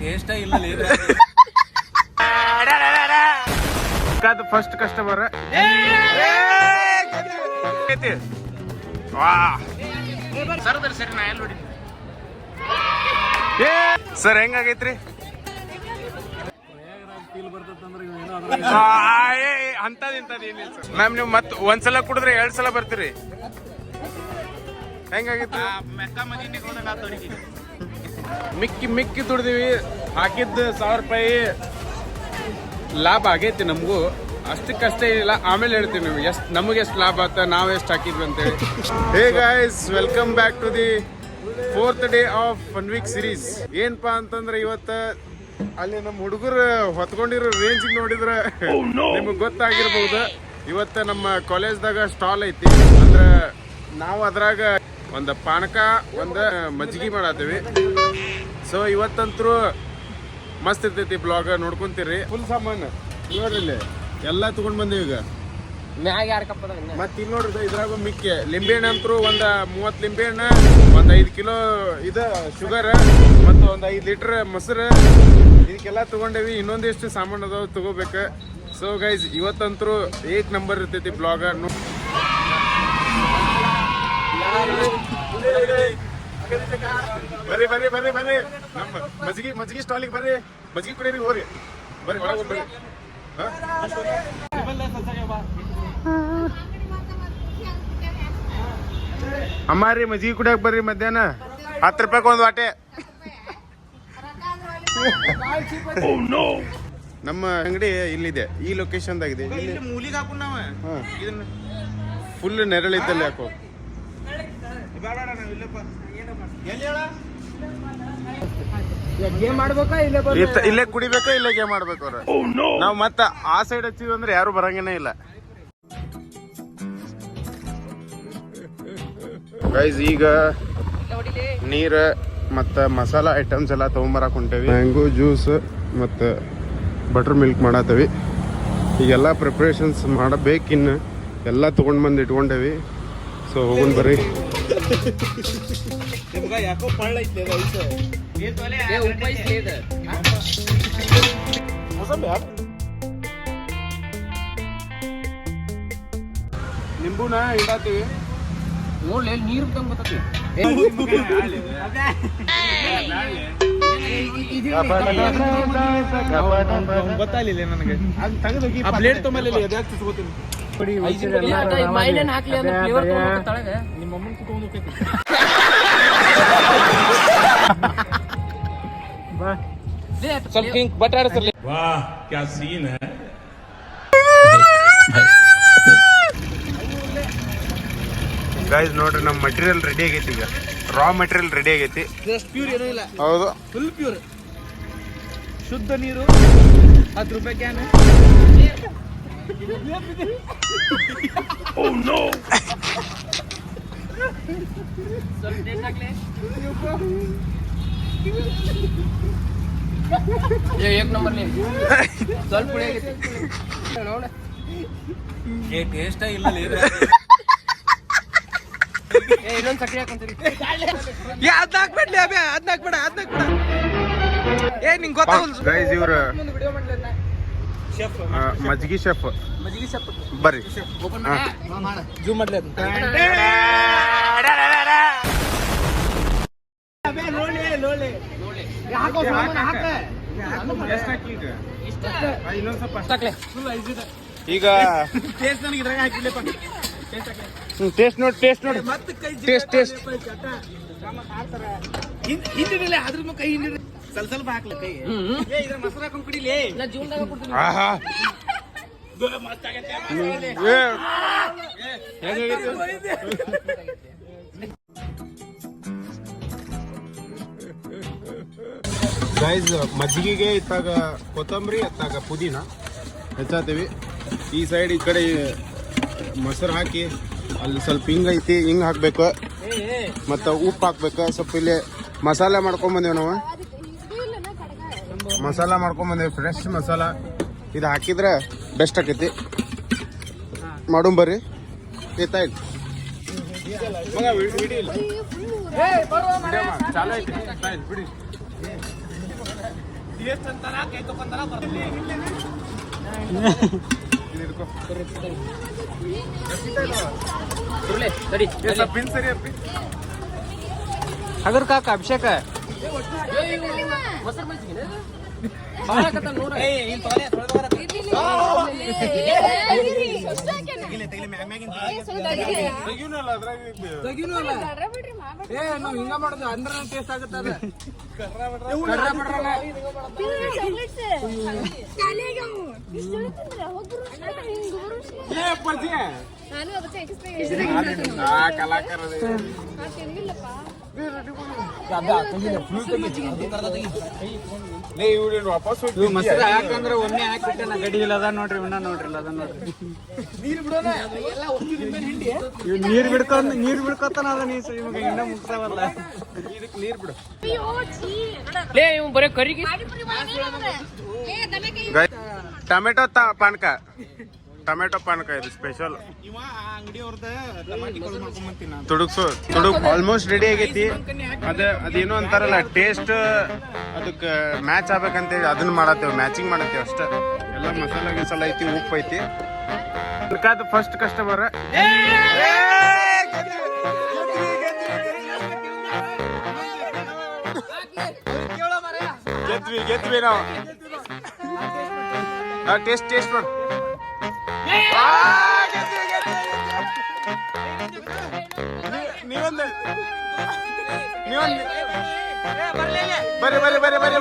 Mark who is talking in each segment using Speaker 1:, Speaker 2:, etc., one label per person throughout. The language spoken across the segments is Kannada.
Speaker 1: ಟೇಸ್ಟ್ ಇಲ್ಲ
Speaker 2: ಫಸ್ಟ್ ಕಸ್ಟಮರ್
Speaker 1: ಸರಿ ನಾ ಎಲ್ಲ ನೋಡಿ
Speaker 2: ಸರ್ ಹೆಂಗಾಗೈತ್ರಿ ಅಂತದ್ ಏನಿಲ್ಲ ಸರ್ ಮ್ಯಾಮ್ ನೀವು ಮತ್ ಒಂದ್ಸಲ ಕುಡಿದ್ರೆ 2 ಸಲ ಬರ್ತೀರಿ ಹೆಂಗಾಗಿತ್ತು ಮಿಕ್ಕಿ ದುಡ್ದಿವಿ ಹಾಕಿದ್ದು 1000 ರೂಪಾಯಿ ಲಾಭ ಆಗೈತಿ ನಮಗೂ ಅಷ್ಟಕ್ಕಷ್ಟೇ ಇಲ್ಲ ಆಮೇಲೆ ಹೇಳ್ತೀವಿ ನೀವು ನಮಗೆ ಎಷ್ಟು ಲಾಭ ಆತ ನಾವು ಎಷ್ಟು ಹಾಕಿದ್ವಿ ಅಂತೇಳಿ hey guys welcome back to the 4th day of 1 week series ಏನಪ್ಪಾ ಅಂತಂದ್ರೆ ಇವತ್ತು ಅಲ್ಲಿ ನಮ್ಮ ಹುಡುಗರು ಹೊತ್ಕೊಂಡಿರೋ ರೇಂಜ್ ನೋಡಿದ್ರೆ ನಿಮಗೆ ಗೊತ್ತಾಗಿರ್ಬಹುದು ಇವತ್ತು ನಮ್ಮ ಕಾಲೇಜ್ದಾಗ ಸ್ಟಾಲ್ ಐತಿ ಅಂದ್ರೆ ನಾವು ಅದ್ರಾಗ ಒಂದು ಪಾನಕ ಒಂದು ಮಜ್ಜಿಗೆ ಮಾಡತ್ತೀವಿ ಸೊ ಇವತ್ತಂತರೂ ಮಸ್ತ್ ಇರ್ತೈತಿ ಬ್ಲಾಗ್ ನೋಡ್ಕೊಂತೀರಿ ಫುಲ್ ಸಾಮಾನು ನೋಡ್ರಿ ಎಲ್ಲ ತಗೊಂಡ್ ಬಂದೀವಿ ಈಗ ಮತ್ತೆ ಇಲ್ಲಿ ನೋಡ್ರಿ ಇದ್ರಾಗ ಮಿಕ್ಕಿ ಲಿಂಬೆಹಣ್ಣು ಅಂತರೂ ಒಂದು 30 ಲಿಂಬೆಹಣ್ಣು ಒಂದು 5 ಕಿಲೋ ಇದು ಶುಗರ್ ಮತ್ತು ಒಂದು 5 ಲೀಟರ್ ಮೊಸರು ಇದಕ್ಕೆಲ್ಲ ತಗೊಂಡೇವಿ ಇನ್ನೊಂದಿಷ್ಟು ಸಾಮಾನು ಅದಾವ ತಗೋಬೇಕು ಸೊ ಗೈಸ್ ಇವತ್ತಂತರೂ 8 ನಂಬರ್ ಇರ್ತೈತಿ ಬ್ಲಾಗ್ ಬರ್ರಿ ಬರ್ರಿ ಬರ್ರಿ ಬರ್ರಿ ನಮ್ಮ ಮಜ್ಜಿಗೆ ಸ್ಟಾಲಿಗೆ ಬರ್ರಿ ಮಜ್ಜಿಗೆ ಕುಡಿಯರಿ ಹೋರಿ ಬರ್ರಿ ಒಳಗೆ ಬರ್ರಿ ಅಮ್ಮಾರಿ ಮಜ್ಜಿಗೆ ಕುಡಿಯಕ್ ಬರ್ರಿ ಮಧ್ಯಾಹ್ನ 10 ರೂಪಾಯಿಗೆ ಒಂದು ವಾಟೆ ನಮ್ಮ ಅಂಗಡಿ ಇಲ್ಲಿದೆ ಈ ಲೊಕೇಶನ್ದಾಗಿದೆ ಫುಲ್ ನೆರಳಿದ್ದಲ್ಲಿ ಯಾಕೋ ಇಲ್ಲೇ ಕುಡಿಬೇಕಾ ಇಲ್ಲೇ ಗೇಮ್ ಮಾಡ್ಬೇಕು ಅವ್ರ ನಾವ್ ಮತ್ತ ಆ ಸೈಡ್ ಹಚ್ಚಿವಿ ಅಂದ್ರೆ ಯಾರು ಬರಂಗೇನೆ ಇಲ್ಲ ಗೈಸ್ ಈಗ ನೀರ ಮತ್ತ ಮಸಾಲಾ ಐಟಮ್ಸ್ ಎಲ್ಲ ತಗೊಂಬರಕ್ ಹೊಂಟೇವಿ ಮ್ಯಾಂಗೋ ಜ್ಯೂಸ್ ಮತ್ತ ಬಟರ್ ಮಿಲ್ಕ್ ಮಾಡತ್ತವಿ ಈಗೆಲ್ಲ ಪ್ರಿಪ್ರೇಷನ್ಸ್ ಮಾಡಬೇಕಿನ್ನು ಎಲ್ಲ ತಗೊಂಡ್ ಬಂದು ಇಟ್ಕೊಂಡೇವಿ ಸೊ ಹೋಗೋಣ ಬರ್ರಿ
Speaker 1: ಯಾಕೋ ಪಳ್ಳ ಐತೆ
Speaker 2: ನಿಂಬುನ ಇಡಾತೀವಿ
Speaker 1: ನೋಡ್ಲಿ ನೀರು ಬರ್ತೈತಿ ಗೊತ್ತಾಗಲಿಲ್ಲ ನನಗೆ ಪ್ಲೇಟ್ ತೊಂಬಲ್ಲಿ ಅದ್ಯಾಕೆ ತಿಸ್ಕೋತೀನಿ ನಿಮ್ಮ ಅಮ್ಮನ ಕುತ್ಕೊಂಡು ಸ್ವಲ್ಪ ಹಿಂಗ್ ಬಟ್ ಆಡಿಸ್ರಲಿ
Speaker 3: ವಾಹ್ ಕ್ಯಾ ಸೀನ್ ಹೈ
Speaker 2: ಗೈಸ್ ನೋಡ್ರಿ ನಮ್ಮ ಮಟೀರಿಯಲ್ ರೆಡಿ ಆಗೈತಿ ಈಗ ರಾ ಮಟೀರಿಯಲ್ ರೆಡಿ ಆಗೈತಿ
Speaker 1: ಪ್ಯೂರ್ ಏನೂ ಇಲ್ಲ
Speaker 2: ಹೌದು
Speaker 1: ಫುಲ್ ಪ್ಯೂರ್ ಶುದ್ಧ ನೀರು 10 ರೂಪಾಯಿ ಕ್ಯಾನ್
Speaker 3: ಓ ನೋ
Speaker 1: एक नंबर ಸ್ವಲ್ಪ ಟೇಸ್ಟ್ ಇಲ್ಲ ಇನ್ನೊಂದು ಸಕ್ಕರೆ ಹಾಕೊಂತೀರಿ ನಿಂಗೆ ಗೊತ್ತಾಗಲ್ಲ
Speaker 2: ಗೈಸ್ ಇವ್ರ ಮಜ್ಜಿಗೆ ಶೆಫ್ ಬರ್ರಿ
Speaker 1: ಜೂಮ್ ಮಾಡ್ಲಿ
Speaker 2: ಈಗ ಟೇಸ್ಟ್ ನೋಡಿ ಟೇಸ್ಟ್
Speaker 1: ಹಿಂದಿರಲಿ ಅದ್ರ ಕೈ ಹಿಂದಿರ ಸ್ವಲ್ಪ ಹಾಕ್ಲಿ ಕೈ ಮೊಸರು ಹಾಕೊಂಡ್ ಕುಡಿಲಿ
Speaker 2: ಗೈಸ್ ಮಜ್ಜಿಗೆಗೆ ಇತ್ತಾಗ ಕೊತ್ತಂಬರಿ ಅತ್ತಾಗ ಪುದೀನ ಹೆಚ್ಚಾತೀವಿ ಈ ಸೈಡ್ ಈ ಕಡೆ ಮೊಸರು ಹಾಕಿ ಅಲ್ಲಿ ಸ್ವಲ್ಪ ಹಿಂಗ್ ಐತಿ ಹಿಂಗ್ ಹಾಕ್ಬೇಕು ಮತ್ತು ಉಪ್ಪು ಹಾಕ್ಬೇಕು ಸ್ವಲ್ಪ ಇಲ್ಲಿ ಮಸಾಲೆ ಮಾಡ್ಕೊಂಬಂದೇವಿ ನಾವು ಮಸಾಲ ಮಾಡ್ಕೊಂಬಂದೇವಿ ಫ್ರೆಶ್ ಮಸಾಲ ಇದು ಹಾಕಿದ್ರೆ ಬೆಸ್ಟ್ ಆಕೈತಿ ಮಾಡೋಣ ಬರ್ರಿ ಏತಾಯ್ತು ಮಗ ವಿಡಿಯೋ ಇಲ್ಲ ಚಾಲು ಐತಿ ತಾಯ್ತು ಬಿಡಿ पिन सरी अपनी
Speaker 4: अगर काका अभिषेक है ನಾವು ಹಿಂಗ ಮಾಡೋದು ಅಂದ್ರೆ ಟೇಸ್ಟ್ ಆಗುತ್ತೆ ಅದು
Speaker 2: ಕಲಾಕಾರ ವಾಪಸ್
Speaker 4: ಮೊಸರು ಯಾಕಂದ್ರೆ ಒಮ್ಮೆ ಹಾಕ್ಬಿಟ್ಟೆ ನಾ ಗಡಿ ಇಲ್ಲ ಅದ ನೋಡ್ರಿ ಉಣ್ಣ ನೋಡ್ರಿ ಅದ ನೋಡ್ರಿ ನೀರ್ ಬಿಡ್ಕೊತಾನ ಅದ ನೀ ಇವಾಗ ಇನ್ನ ಮುಗ್ತಾವಲ್ಲ
Speaker 2: ಇದಕ್ಕೆ ನೀರ್ ಬಿಡು
Speaker 4: ಬರೀ ಕರಿಗೆ
Speaker 2: ಟೊಮೆಟೊ ಪಾನಕ ಟೊಮೆಟೊ ಪಾನಕ ಇದು ಸ್ಪೆಷಲ್ ತುಡುಕ್ ಆಲ್ಮೋಸ್ಟ್ ರೆಡಿ ಆಗೈತಿ ಅದೇನು ಅಂತಾರಲ್ಲ ಟೇಸ್ಟ್ ಅದಕ್ಕೆ ಮ್ಯಾಚ್ ಆಗ್ಬೇಕಂತೇಳಿ ಅದನ್ನ ಮಾಡತ್ತೇವೆ ಮ್ಯಾಚಿಂಗ್ ಮಾಡತ್ತೇವೆ ಅಷ್ಟ ಎಲ್ಲ ಮಸಾಲ ಗಿಸಾಲ ಐತಿ ಉಪ್ಪು ಐತಿ ಅದಕ್ಕಾದ ಫಸ್ಟ್ ಕಸ್ಟಮರ್ ಗೆದ್ವಿ ನಾವು ಟೇಸ್ಟ್ ಮಾಡು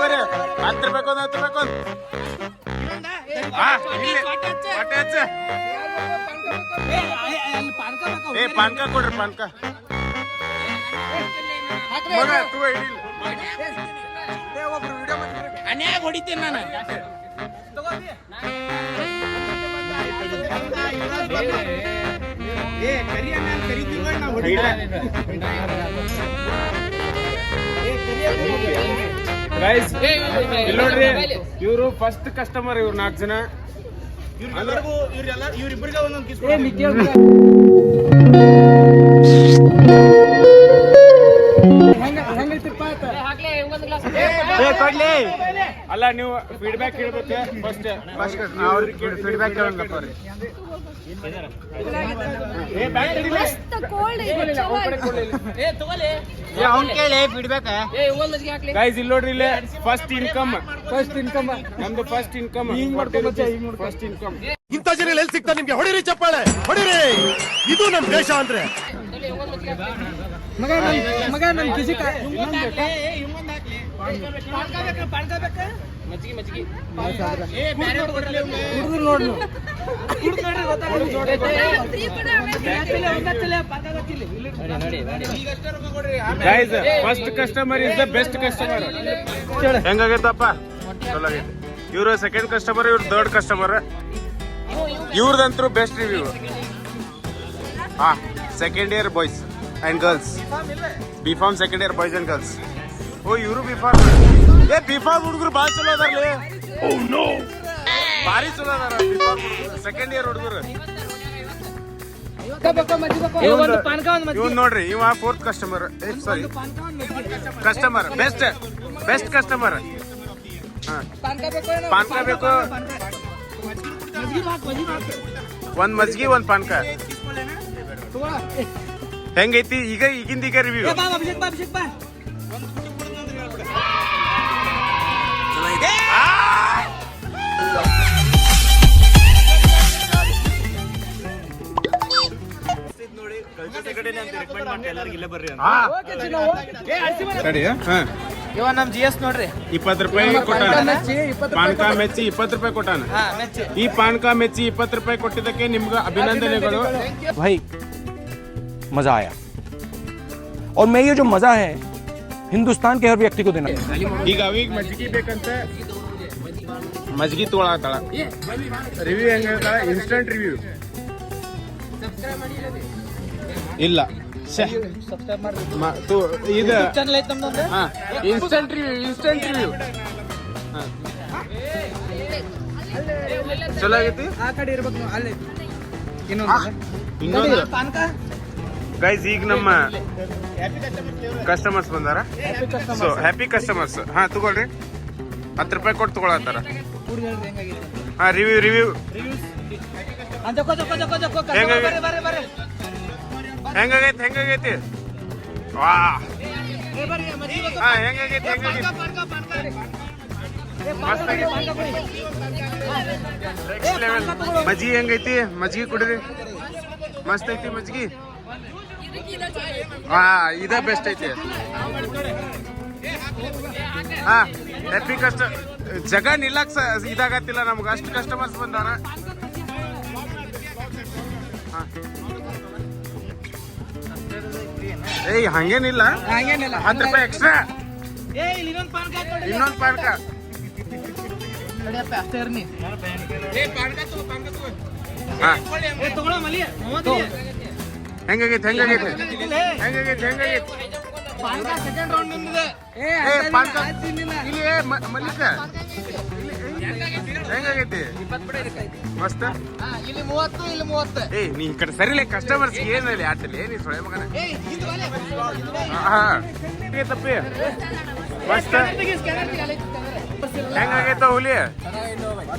Speaker 2: ಬರ್ರಿ 10 ರೂಪಾಯಿ ಪಾನ್ಕ ಕೊಡ್ರಿ ಪಾನ್ಕ
Speaker 4: ಅನ್ಯಾಗ ಹೊಡಿತೇನೆ ನಾನು
Speaker 2: ನೋಡ್ರಿ ಇವರು ಫಸ್ಟ್ ಕಸ್ಟಮರ್ ಇವ್ರು 4 ಜನ
Speaker 1: ಇವ್ರಿಬ್ರಿಗೆ ಒಂದೊಂದು
Speaker 4: ಕೊಡ್ಲಿ
Speaker 2: ಅಲ್ಲ ನೀವು ಫೀಡ್ಬ್ಯಾಕ್ ಹೇಳ್ಬೇಕು ಫಸ್ಟ್
Speaker 4: ಫೀಡ್ಬ್ಯಾಕ್ ಕೇಳೋಣ ಅವ್ನ್ ಕೇಳಿ ಫೀಡ್ಬ್ಯಾಕ್
Speaker 2: ಗೈಸ್ ಇಲ್ಲಿ ನೋಡ್ರಿ ಇಲ್ಲೇ ಫಸ್ಟ್ ಇನ್ಕಮ್ ನಮ್ದು ಫಸ್ಟ್ ಇನ್ಕಮ್ ಫಸ್ಟ್ ಇನ್ಕಮ್
Speaker 5: ಇಂಥ ಜನ ಎಲ್ಲಿ ಸಿಗ್ತಾರೆ ನಿಮ್ಗೆ? ಹೊಡಿರಿ ಚಪ್ಪಾಳೆ, ಹೊಡಿರಿ. ಇದು ನಮ್ ದೇಶ ಅಂದ್ರೆ.
Speaker 4: ಮಗ ನನ್ ಕಿಸಿ
Speaker 2: guys first customer is the best customer. ಹೆಂಗಾಗೈತಪ್ಪ? ಚಲೋ ಆಗೈತೆ. ಇವರು ಸೆಕೆಂಡ್ ಕಸ್ಟಮರ್, ಇವ್ರು ಥರ್ಡ್ ಕಸ್ಟಮರ್. ಇವ್ರದಂತರೂ ಬೆಸ್ಟ್ ರಿವ್ಯೂ. ಹಾ, second year boys and girls, B pharm second year boys and girls. ಓ ಇವರು ಬಿ ಫಾರ್ಮ್, ಬಿ ಫಾರ್ಮ್ ಹುಡುಗರು ಭಾಳ ಚಲೋ ಅದಾರ್ಲಿ. ಭಾರಿ ಚಲೋ ಅದಾರ ಬಿ ಫಾರ್ಮ್ ಸೆಕೆಂಡ್ ಇಯರ್ ಹುಡುಗರು. ಇವ್ ನೋಡ್ರಿ, ಇವ ಫೋರ್ತ್ ಕಸ್ಟಮರ್, ಸಾರಿ ಕಸ್ಟಮರ್, ಬೆಸ್ಟ್ ಕಸ್ಟಮರ್. ಪಾನ್ಕ ಬೇಕು, ಒಂದ್ ಮಜ್ಗಿ ಒಂದ್ ಪಾನ್ಕ. ಹೆಂಗೈತಿ ಈಗಿಂದ ರಿವ್ಯೂ?
Speaker 4: ಇವ ನಮ್ GS ನೋಡ್ರಿ
Speaker 2: 20 ರೂಪಾಯಿ ಕೊಟ್ಟಾನ. ಪಾನ್ಕ ಮೆಚ್ಚಿ 20 ರೂಪಾಯಿ ಕೊಟ್ಟಾನ. ಈ ಪಾನ್ಕ ಮೆಚ್ಚಿ 20 ರೂಪಾಯಿ ಕೊಟ್ಟಿದ್ದಕ್ಕೆ ನಿಮ್ಗೆ ಅಭಿನಂದನೆಗಳು.
Speaker 5: भाई मजा आया और मैं ये जो मजा है हिंदुस्तान के हर व्यक्ति को देना.
Speaker 2: ಈಗ ಅವಿಗೆ ಮಜ್ಗಿ ಬೇಕಂತ ಮಜ್ಗಿ ತೊಗೊಳತ್ತಾಳ. ರಿವ್ಯೂ ಹೆಂಗ ಹೇಳ್ತಾಳ? ಇನ್ಸ್ಟಂಟ್ ರಿವ್ಯೂ ಇಲ್ಲ, ಇದು ಇನ್ಸ್ಟಂಟ್ ರಿವ್ಯೂ ಚಲೋ ಆಗೈತಿ.
Speaker 4: ಆ ಕಡೆ ಇರ್ಬೇಕು ಅಲ್ಲಿ ಇನ್ನೊಂದು
Speaker 2: ಇನ್ನೊಂದು
Speaker 1: ಪಾನ್ಕ
Speaker 2: ಗೈಸ್ ಈಗ ನಮ್ಮ ಕಸ್ಟಮರ್ಸ್ ಬಂದಾರ. So happy customers. ಹಾ ತಗೊಳ್ರಿ, 10 ರೂಪಾಯಿ ಕೊಟ್ಟು ತಗೊಳತ್ತಾರ. ಹಾ ರಿವ್ಯೂ ಹೆಂಗಾಗೈತಿ ವಾ. ಹಾ ಹೆಂಗಾಗೈತಿ ಮಸ್ತ್ ಆಗೈತಿ. Next level. ಮಜ್ಜಿಗೆ ಹೆಂಗೈತಿ? ಮಜ್ಜಿಗೆ ಕುಡಿರಿ, ಮಸ್ತ್ ಐತಿ ಮಜ್ಜಿಗೆ. ಹಾ ಇದ ಬೆಸ್ಟ್ ಐತಿ. ಹಾ ಹ್ಯಾಪಿ ಜಗ ನಿಲ್ಲಕ್ ಇದಾಗತ್ತಿಲ್ಲ ನಮ್ಗೆ, ಅಷ್ಟು ಕಸ್ಟಮರ್ಸ್ ಬಂದಾರ. ಏಯ್ ಹಂಗೇನಿಲ್ಲ, 10 ರೂಪಾಯಿ ಎಕ್ಸ್ಟ್ರಾ. ಇನ್ನೊಂದು ಪಾನ್ಕ. ಹಾ ಹೆಂಗಾಗೈತಿ ಇಲ್ಲಿ ಮಲ್ಲಿಕ ಹೆಂಗಾಗೈತಿ? ಮಸ್ತ್.
Speaker 1: ಇಲ್ಲಿ 30
Speaker 2: ಏ ನೀ ಈ ಕಡೆ ಸರಿಲೇ, ಕಸ್ಟಮರ್ಸ್ ಏನಲ್ಲಿ ಆಟಲ್ಲಿ ನೀ ಸೊಳೆ ಮಗನ. ಹಾ ತಪ್ಪಿ ಮಸ್ತ್. ಹೆಂಗಾಗೈತ ಹುಲಿ?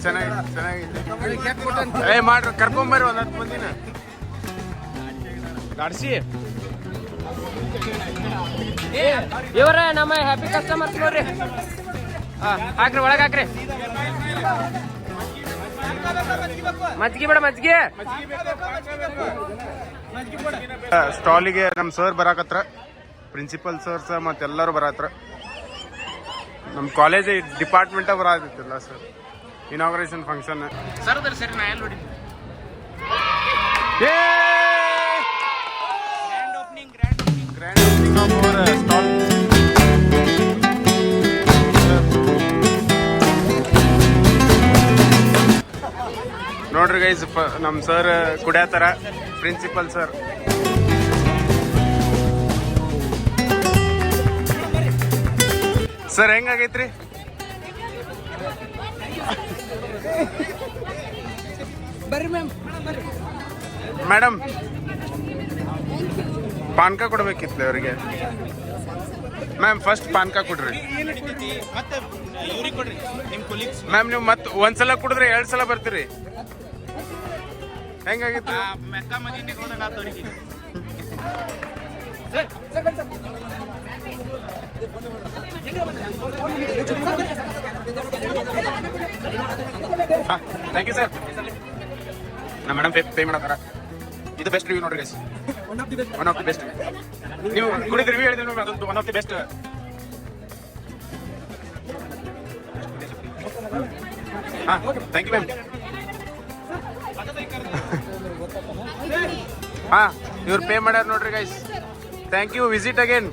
Speaker 2: ಚೆನ್ನಾಗೈತೆ. ಏ ಮಾಡ್ರಿ, ಕರ್ಕೊಂಬರ್ರಿ ಒಂದ್ 10 ಮಂದಿನ ಗಾಡ್ಸಿ.
Speaker 6: ಇವ್ರ ನಮ್ಮ ಹ್ಯಾಪಿ ಕಸ್ಟಮರ್ಸ್ ನೋಡ್ರಿ. ಹಾಕ್ರಿ, ಒಳಗೆ ಹಾಕ್ರಿ. ಮಜ್ಜಿಗೆ ಬೇಡ, ಮಜ್ಜಿಗೆ.
Speaker 2: ಸ್ಟಾಲಿಗೆ ನಮ್ ಸರ್ ಬರಾಕತ್ರ, ಪ್ರಿನ್ಸಿಪಲ್ ಸರ್ಸ್ ಮತ್ತೆಲ್ಲರೂ ಬರಾತ್ರ. ನಮ್ಮ ಕಾಲೇಜ್ ಡಿಪಾರ್ಟ್ಮೆಂಟ ಬರಾತಿಲ್ಲ ಸರ್. ಇನಾಗ್ರೇಷನ್ ಫಂಕ್ಷನ್ ಸರ್ ಅದ್ರ ಸರಿ. ನಾ ಎಲ್ಲಿ ನೋಡಿ grand opening of our stall. ನೋಡ್ರಿ ಗೈಸ್, ನಮ್ ಸರ್ ಕುಡಿಯತ್ತಾರ, ಪ್ರಿನ್ಸಿಪಲ್ ಸರ್. ಸರ್ ಹೆಂಗಾಗೈತ್ರಿ? ಮೇಡಮ್ ಪಾನ್ಕ ಕೊಡ್ಬೇಕಿತ್ತು ಅವರಿಗೆ. ಮ್ಯಾಮ್ ಫಸ್ಟ್ ಪಾನ್ಕ ಕೊಡ್ರಿ ಮ್ಯಾಮ್. ನೀವು ಮತ್ತೆ ಒಂದ್ಸಲ ಕುಡಿದ್ರೆ 2 ಸಲ ಬರ್ತೀರಿ. ಹೆಂಗಾಗಿತ್ತು? Thank you sir. ನಮ್ಮ ಮೇಡಮ್ ಪೇ ಮಾಡತ್ತಾರ. ಇದು ಬೆಸ್ಟ್ ರಿವ್ಯೂ ನೋಡ್ರಿ guys, one of the best. ನೀವು ಕುಡಿದ ರಿವ್ಯೂ ಹೇಳಿದ್ರೆ ಅದೊಂದು ಒನ್ ಆಫ್ ದಿ ಬೆಸ್ಟ್. ಹಾ ಥ್ಯಾಂಕ್ ಯು ಮ್ಯಾಮ್. ಹಾ ಇವ್ರು ಪೇ ಮಾಡ್ಯಾರ ನೋಡ್ರಿ guys. Thank you. Visit again.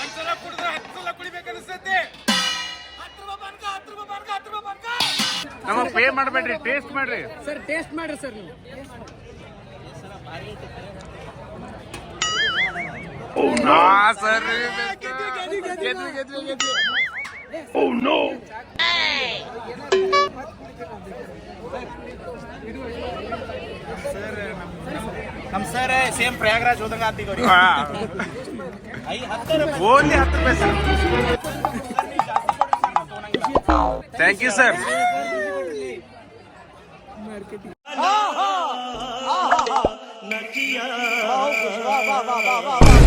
Speaker 2: ಒಂದ್ಸಲ ಕುಡಿದ್ರೆ 10 ಸಲ ಕುಡಿಬೇಕನ್ಸುತ್ತೆ. ನಮಗ್ ಪೇ ಮಾಡ್ಬೇಡ್ರಿ, ಟೇಸ್ಟ್ ಮಾಡ್ರಿ
Speaker 6: ಸರ್. ಟೇಸ್ಟ್ ಮಾಡ್ರಿ ಸರ್.
Speaker 2: ಹಾ ಸರ್. Oh no!
Speaker 1: ನಮ್ ಸರ್ ಸೇಮ್ ಪ್ರಯಾಗ್ರಾಜ್ ಹೋದಂಗ ಆತೀಗ.
Speaker 2: ಓನ್ಲಿ 10 ರೂಪಾಯಿ ಸರ್. Thank you sir.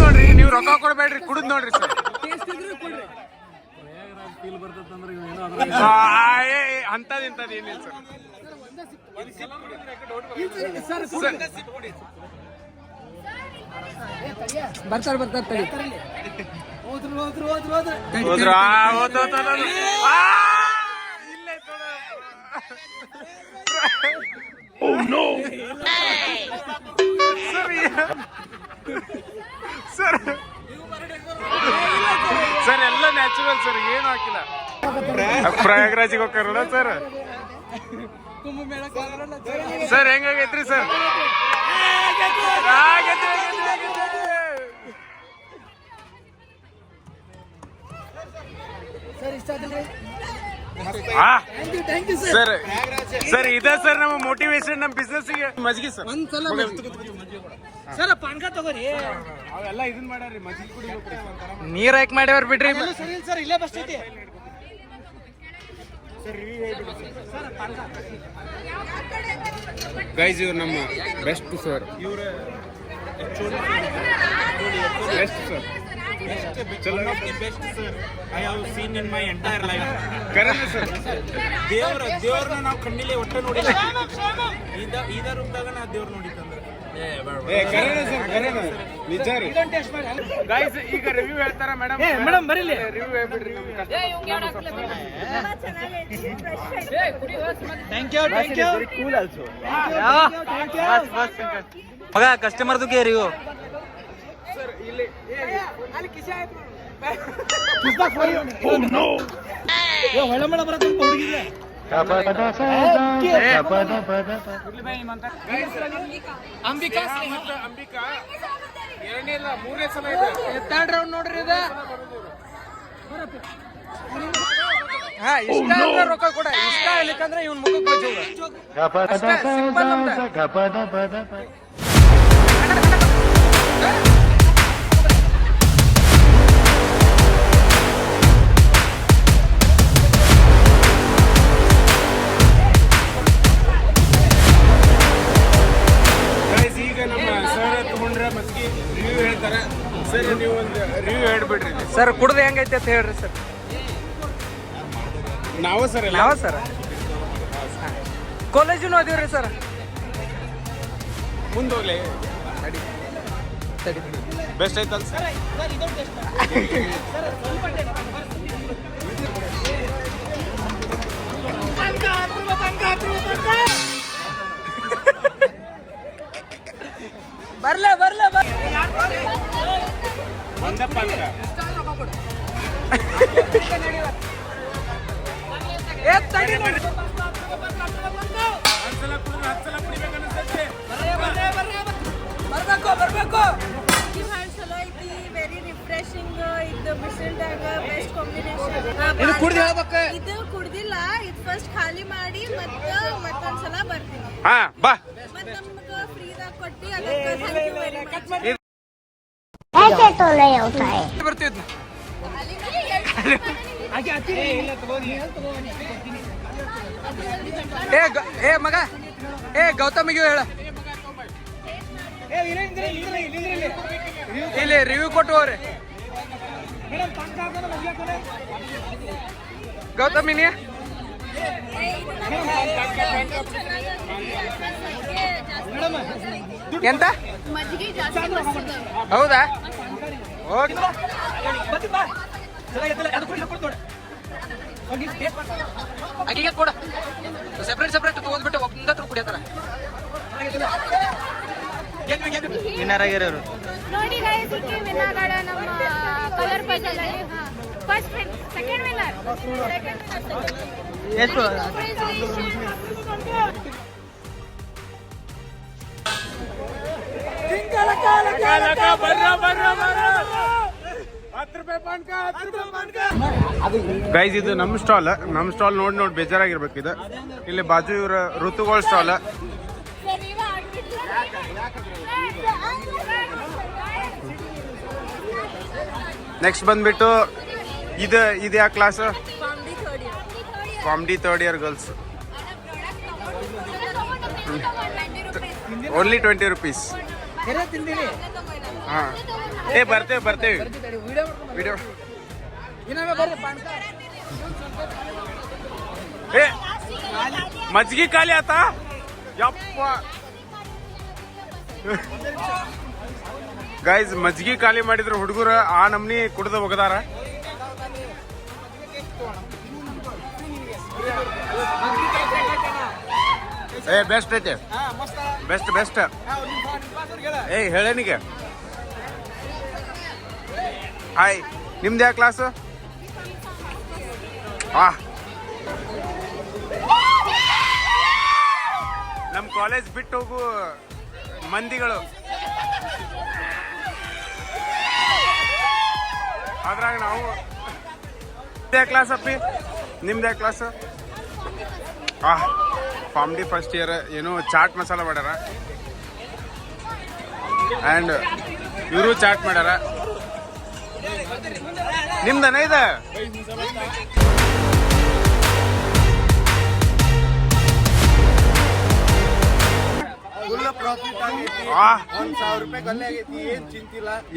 Speaker 2: ನೋಡ್ರಿ, ನೀವು ರೊಕ್ಕ ಕೊಡ್ಬೇಡ್ರಿ, ಕುಡಿದ್ ನೋಡ್ರಿ ಸರ್. ಅಂತದ್ ಏನಿಲ್ಲ ಸರ್.
Speaker 6: ಬರ್ತಾರೆ ತಡಿ.
Speaker 2: ಹೋದ್ರಾ? ಇಲ್ಲೇ ಸರ್ ಸರ್ ಎಲ್ಲ ನ್ಯಾಚುರಲ್ ಸರ್, ಏನು ಹಾಕಿಲ್ಲ. ಪ್ರಯಾಗ್ರಾಜಿಗೆ ಹೋಗ್ತಾರಲ್ಲ ಸರ್. ಸರ್ ಹೆಂಗಾಗೈತ್ರಿ ಸರ್? ಸರ್ ಸರ್ ಇದೆ ಸರ್ ನಮ್ಮ ಮೋಟಿವೇಶನ್ ನಮ್ಮ ಬಿಸ್ನೆಸ್ ಗೆ ಮಜ್ಗಿ ಸರ್
Speaker 1: ಸರ್ ಪಾನ್ಕ ತಗೋರಿ
Speaker 2: ಅವೆಲ್ಲ ಇದನ್ ಮಾಡ್ಯಾರಿ ಮಜ್ಗಿ ಕುಡಿಬೇಕು
Speaker 6: ನೀರ್ ಹಾಕಿ ಮಾಡ್ಯಾರ ಬಿಡ್ರಿ
Speaker 1: ಸರ್ ಇಲ್ಲೇ ಬಸ್ ಐತಿ
Speaker 2: ಗೈಸ್ ಇವ್ರು ನಮ್ಮ ಬೆಸ್ಟ್ ಸರ್ ಇವ್ರ best sir
Speaker 4: best sir I have seen in my entire life.
Speaker 2: Correct sir
Speaker 4: ದೇವ್ರನ್ನ ನಾವು ಕಣ್ಣಿಲೆ ಒಟ್ಟೆ ನೋಡಿಲ್ಲ. ಇದ ರೂಪದಾಗ ನಾ ದೇವ್ರ ನೋಡಿತ್ತಂದ್ರೆ
Speaker 2: ನಿಜ ರೀ ಗೈಸ್ ಈಗ ರಿವ್ಯೂ ಹೇಳ್ತಾರ ಮೇಡಮ್
Speaker 1: ಮೇಡಮ್ ಬರೀಲಿ
Speaker 2: ರಿವ್ಯೂ ಹೇಳ್ಬಿಡ್ರಿ ನಮ್
Speaker 1: ಥ್ಯಾಂಕ್ ಯು
Speaker 4: ಮಗ ಕಸ್ಟಮರ್ದು ಕೇರಿ
Speaker 2: ಸರ್ ಇಲ್ಲಿ
Speaker 1: ಹೊಳ ಮಳ ಬರತ್ತ ಹುಡುಗಿಲ್ಲ ಅಂಬಿಕಾ
Speaker 2: ಅಂಬಿಕಾ ಎರಡನೇ ಇಲ್ಲ ಮೂರನೇ ಸಲ ಇದೆ
Speaker 6: ಥರ್ಡ್ ರೌಂಡ್ ನೋಡ್ರಿ ಇದು ಹಾ ಇಷ್ಟ ಅಂದ್ರೆ ರೊಕ್ಕ ಕೊಡ ಇಷ್ಟ ಇಲ್ಲಿಕಂದ್ರೆ ಇವ್ನ ಮುಖಕ್ಕೆ ಅಷ್ಟೇ ಸಿಂಪಲ್ ನಮ್ದು
Speaker 2: ಈಗ ನಮ್ಮ ಸರ್ ತಗೊಂಡ್ರೆ ಮತ್ತೆ ರಿವ್ಯೂ ಹೇಳ್ತಾರೆ ಸರ್ ನೀವು ಒಂದು ರಿವ್ಯೂ ಹೇಳ್ಬಿಡ್ರಿ
Speaker 6: ಸರ್ ಕುಡ್ದು ಹೆಂಗೈತೆ ಅಂತ ಹೇಳ್ರಿ ಸರ್
Speaker 2: ನಾವು ಸರ್
Speaker 6: ಯಾವ ಸರ್ ಕಾಲೇಜಿನೂ ಅದೀವ್ರಿ ಸರ್
Speaker 2: ಮುಂದೋಗ್ಲಿ ಬೆಸ್ಟ್ ಐತಲ್ ಸರ್
Speaker 6: ಬರ್ಲೆ
Speaker 2: ಒಂದಪ್ಪ ಅಂತ ಒಂದ್ಸಲ ಕುಡಿದ್ರೆ 10 ಸಲ ಕುಡಿಬೇಕು ಅನ್ಸುತ್ತೆ
Speaker 6: ಬರ್ಬೇಕು
Speaker 7: ಚಲೋ ಐತಿ ವೆರಿ ರಿಫ್ರೆಶಿಂಗ್ ಇದು ಬಿಸಿಲ್ದಾಗ ಬೆಸ್ಟ್ ಕಾಂಬಿನೇಷನ್
Speaker 1: ಇದು ಕುಡ್ದು ಹೇಳ್ಬೇಕು
Speaker 7: ಇದು ಕುಡ್ದಿಲ್ಲ ಇದು ಫಸ್ಟ್ ಖಾಲಿ ಮಾಡಿ ಮತ್ತೊಂದ್ಸಲ ಬರ್ತೀನಿ
Speaker 2: ಹಾ ಬಾ
Speaker 7: ಮತ್ತೆ ನಮ್ಗೆ ಫ್ರೀದಾಗ ಕೊಟ್ಟು ಅದಕ್ಕೆ ಥ್ಯಾಂಕ್ ಯು ವೆರಿ ಮಚ್
Speaker 8: ऐसे तो नहीं होता है
Speaker 6: ಬರ್ತಿದ್ನ ಏ ಮಗ ಏ ಗೌತಮಿಗೆ ಹೇಳ ಇಲ್ಲಿ ರಿವ್ಯೂ ಕೊಟ್ಟು ಹೋಗ್ರಿ ಗೌತಮಿನಿ ಎಂತ ಹೌದಾ ಓಕೆ ಅಕ್ಕಿಗೆ ಕೊಡ ಸೆಪ್ರೇಟ್ ತಗೊಂಡ್ಬಿಟ್ಟು ಒಬ್ಬಂದ ಕುಡಿಯತ್ತಾರ
Speaker 4: ವಿನ್ನರ್ ಆಗಿರೋರು
Speaker 7: ನೋಡಿ ಗೈಸ್ ಇದಕ್ಕೆ ವಿನ್ನರ್ಗಳ ನಮ್ಮ ಕಲರ್ ಪಜಲ್ ಅಲ್ಲಿ ಫಸ್ಟ್ ಸೆಕೆಂಡ್ ವಿನ್ನರ್
Speaker 4: ಎಷ್ಟು
Speaker 2: ಗೈಸ್ ಇದು ನಮ್ಮ ಸ್ಟಾಲ್ ನೋಡಿ ಬೇಜಾರಾಗಿರ್ಬೇಕು ಇದು ಇಲ್ಲಿ ಬಾಜು ಇವ್ರ ಋತುಗೋಳ್ ಸ್ಟಾಲ್ ನೆಕ್ಸ್ಟ್ ಬಂದ್ಬಿಟ್ಟು ಇದು ಯಾವ class comedy third year girls only 20 rupees ಹಾ ಏ ಬರ್ತೇವೆ ವಿಡಿಯೋ ಏ ಮಜ್ಗಿ ಖಾಲಿ ಆತ ಯಪ್ಪ ಗೈಸ್ ಮಜ್ಗಿ ಖಾಲಿ ಮಾಡಿದ್ರು ಹುಡುಗರು ಆ ನಮ್ನಿ ಕುಡ್ದು ಹೋಗದಾರ ಏ ಬೆಸ್ಟ್ ಐತೆ ಬೆಸ್ಟ್ ಏಯ್ ಹೇಳೇನಿಗೆ ಹಾಯ್ ನಿಮ್ದು ಯಾವ ಕ್ಲಾಸ್ ನಮ್ಮ ಕಾಲೇಜ್ ಬಿಟ್ಟು ಹೋಗು ಮಂದಿಗಳು ಅದ್ರಾಗ ನಾವು ಕ್ಲಾಸ್ ಅಪ್ಪಿ ನಿಮ್ದೇ class form D first year ಏನೋ ಚಾಟ್ ಮಸಾಲ ಮಾಡ್ಯಾರ ಆ್ಯಂಡ್ ಇವರು ಚಾಟ್ ಮಾಡ್ಯಾರ ನಿಮ್ದನ ಇದೆ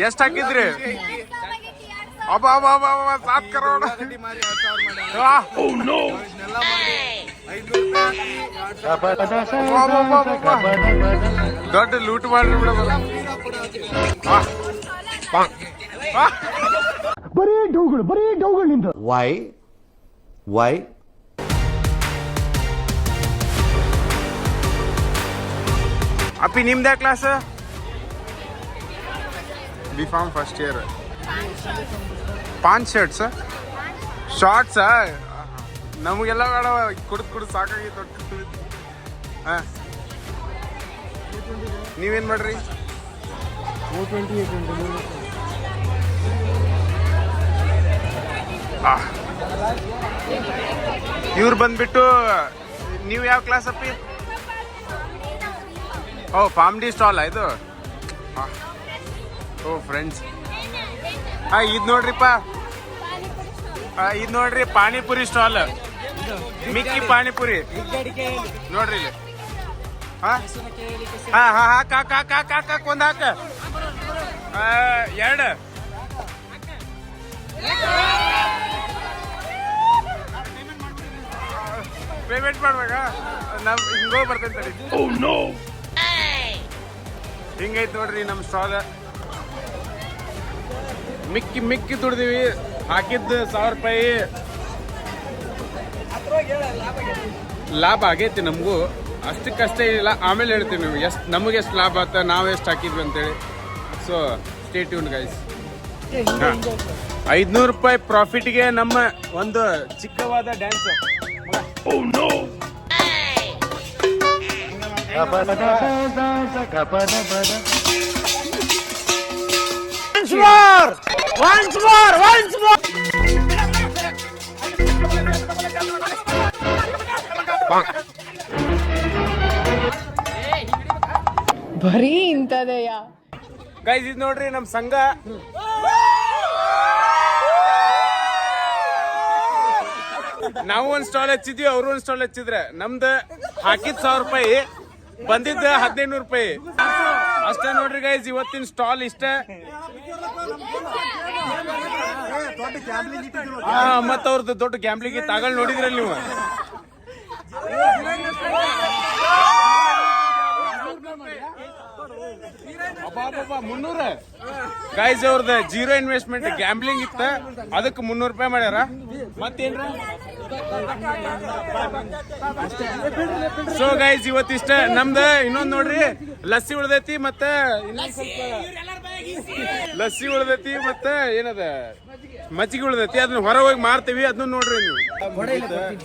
Speaker 2: ಎಷ್ಟ್ ಹಾಕಿದ್ರಿ ಅಬ್ಬ ಸಾತ್ ಕರೋಡ ದೊಡ್ಡ ಲೂಟ್ ಮಾಡ್ರಿ ಬಿಡೋದು
Speaker 5: ಬರೀ ಡೌಗಳು ನಿಂದ ವೈ
Speaker 2: ಅಪ್ಪಿ ನಿಮ್ದೇ class B pharm first year 5 shirts shorts ನಮಗೆಲ್ಲ ಬೇಡ ಕುಡ್ದು ಸಾಕಾಗಿತ್ತು ಹಾಂ ನೀವೇನು ಮಾಡ್ರಿ ಇವ್ರು ಬಂದ್ಬಿಟ್ಟು ನೀವು ಯಾವ ಕ್ಲಾಸ್ ಅಪ್ಪಿ ಓ ಫಾರ್ಮ್ ಡಿ ಸ್ಟಾಲ್ ಇದು ಓ ಫ್ರೆಂಡ್ಸ್ ಇದು ನೋಡ್ರಿಪ್ಪ ಇದು ನೋಡ್ರಿ ಪಾನಿಪುರಿ ಸ್ಟಾಲ್ ಮಿಕ್ಕಿ ಪಾನಿಪುರಿ ನೋಡ್ರಿ ಇಲ್ಲಿ ಹಾಕ್ ಒಂದ್ ಹಾಕ 2 ಪೇಮೆಂಟ್ ಮಾಡ್ಬೇಕಾ ನಮ್ ಹಿಂಗೋ ಬರ್ತೇನೆ ತಡಿ ಹಿಂಗೈತ್ ನೋಡ್ರಿ ನಮ್ ಸ್ಟಾಲ್ ಮಿಕ್ಕಿ ದುಡ್ದಿವಿ ಹಾಕಿದ್ದು 1000 ರೂಪಾಯಿ ಲಾಭ ಆಗೈತಿ ನಮಗೂ ಅಷ್ಟಕ್ಕಷ್ಟೇ ಇಲ್ಲ ಆಮೇಲೆ ಹೇಳ್ತೀವಿ ನೀವು ನಮಗೆ ಎಷ್ಟು ಲಾಭ ಆತ ನಾವು ಎಷ್ಟು ಹಾಕಿದ್ವಿ ಅಂತೇಳಿ ಸೊ ಸ್ಟೇ ಟ್ಯೂನ್ ಗೈಸ್ 500 ರೂಪಾಯಿ ಪ್ರಾಫಿಟ್ಗೆ ನಮ್ಮ ಒಂದು ಚಿಕ್ಕವಾದ ಡ್ಯಾನ್ಸ್
Speaker 5: Once more!
Speaker 6: ಬರೀ ಇಂಥದೆಯ
Speaker 2: ಗೈಸ್ ಇದು ನೋಡ್ರಿ ನಮ್ ಸಂಘ ನಾವು ಒಂದ್ ಸ್ಟಾಲ್ ಹಚ್ಚಿದ್ವಿ ಅವರು ಒಂದ್ ಸ್ಟಾಲ್ ಹಚ್ಚಿದ್ರೆ ನಮ್ದು ಹಾಕಿದ್ 1000 ರೂಪಾಯಿ ಬಂದಿದ್ದ 1500 ರೂಪಾಯಿ ಅಷ್ಟೇ ನೋಡ್ರಿ ಗೈಸ್ ಇವತ್ತಿನ ಸ್ಟಾಲ್ ಇಷ್ಟ ಮತ್ತ ಅವ್ರದ್ದು ದೊಡ್ಡ ಗ್ಯಾಂಬ್ಲಿಂಗ್ ತಗೊಂಡ್ ನೋಡಿದ್ರಲ್ಲ ನೀವು ಮುನ್ನೂರ ಗೈಸ್ ಅವ್ರದ್ದು 0 ಇನ್ವೆಸ್ಟ್ಮೆಂಟ್ ಗ್ಯಾಂಬ್ಲಿಂಗ್ ಇತ್ತ ಅದಕ್ಕೆ 300 ರೂಪಾಯಿ ಮಾಡ್ಯಾರ ಮತ್ತೇನ್ರ ಸೊ ಗೈಸ್ ಇವತ್ತಿಷ್ಟ ನಮ್ದು ಇನ್ನೊಂದ್ ನೋಡ್ರಿ ಲಸ್ಸಿ ಉಳ್ದೈತಿ ಮತ್ತೆ ಇನ್ನೊಂದ್ ಸ್ವಲ್ಪ ಲಸ್ಸಿ ಉಳ್ದೈತಿ ಮತ್ತೆ ಏನದ ಮಜ್ಜಿಗೆ ಉಳ್ದೈತಿ ಅದನ್ನ ಹೊರ ಹೋಗಿ ಮಾರ್ತೀವಿ ಅದನ್ನ ನೋಡ್ರಿ ನೀವು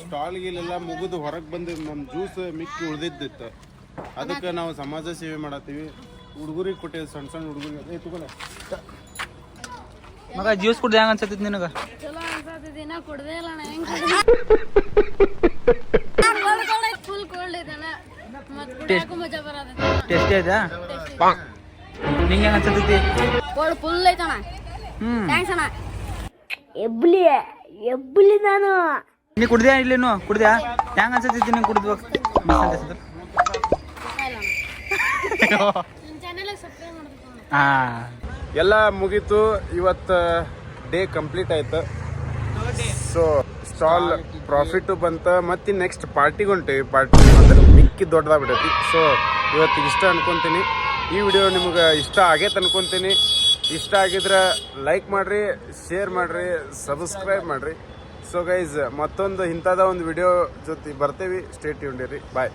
Speaker 2: ಸ್ಟಾಲ್ ಗಿಲೆಲ್ಲ ಮುಗಿದು ಹೊರಗೆ ಬಂದು ನಮ್ ಜ್ಯೂಸ್ ಮಿಕ್ಕಿ ಉಳ್ದಿದ್ದಿತ್ತು ಅದಕ್ಕೆ ನಾವು ಸಮಾಜ ಸೇವೆ ಮಾಡತ್ತೀವಿ ಹುಡುಗರಿಗೆ ಕೊಟ್ಟಿವಿ ಸಣ್ಣ ಹುಡುಗರಿಗೆ ತಗೋಲ್ಲ
Speaker 6: ಮಗ ಜ್ಯೂಸ್ ಕುಡ್ದು ಹೆಂಗ ಅನ್ಸತ್ತಿದ್ ನಿನಗ
Speaker 7: ಚಲೋ ಅನ್ಸತ್ತಿದ್ ಇನ್ನ ಕುಡ್ದೇ ಇಲ್ಲ ನಾ ಹೆಂಗ್ ಫುಲ್ ಕೋಲ್ಡ್ ಇದೆನ ಮತ್ ಕುಡಿಯಾಕ ಮಜಾ ಬರತೈತಿ
Speaker 6: ಟೇಸ್ಟಿ ಐತಾ ನಿಂಗೆ ಹೆಂಗ ಅನ್ಸತ್ತೈತಿ
Speaker 7: ಕೋಲ್ಡ್ ಫುಲ್ ಐತಣ ಥ್ಯಾಂಕ್ಸ್ ಅಣ್ಣ
Speaker 8: ಎಬ್ಬಲಿ ನಾನು
Speaker 6: ನೀ ಕುಡ್ದ್ಯಾ ಇಲ್ಲೇನು ಕುಡ್ದ್ಯಾ ಹೆಂಗ ಅನ್ಸತ್ತೈತಿ ನಿಂಗೆ ಕುಡಿದ್ವ
Speaker 2: ಎಲ್ಲ ಮುಗೀತು ಇವತ್ತು ಡೇ ಕಂಪ್ಲೀಟ್ ಆಯ್ತು ಸೊ ಸ್ಟಾಲ್ ಪ್ರಾಫಿಟ್ ಬಂತ ಮತ್ತೆ ನೆಕ್ಸ್ಟ್ ಪಾರ್ಟಿಗೆ ಹೊಂಟೇವಿ ಪಾರ್ಟಿ ಅಂದ್ರೆ ಮಿಕ್ಕಿ ದೊಡ್ಡದಾಗ್ಬಿಟ್ಟೈತಿ ಸೊ ಇವತ್ತಿಗೆ ಇಷ್ಟ ಅನ್ಕೊಂತೀನಿ ಈ ವಿಡಿಯೋ ನಿಮ್ಗೆ ಇಷ್ಟ ಆಗೈತೆ ಅನ್ಕೊಂತೀನಿ ಇಷ್ಟ ಆಗಿದ್ರೆ ಲೈಕ್ ಮಾಡ್ರಿ ಶೇರ್ ಮಾಡ್ರಿ ಸಬ್ಸ್ಕ್ರೈಬ್ ಮಾಡ್ರಿ ಸೊ ಗೈಸ್ ಮತ್ತೊಂದು ಇಂಥದ ಒಂದು ವಿಡಿಯೋ ಜೊತೆ ಬರ್ತೇವಿ ಸ್ಟೇ ಟ್ಯೂನ್ಡ್ ಇರಿ ಬಾಯ್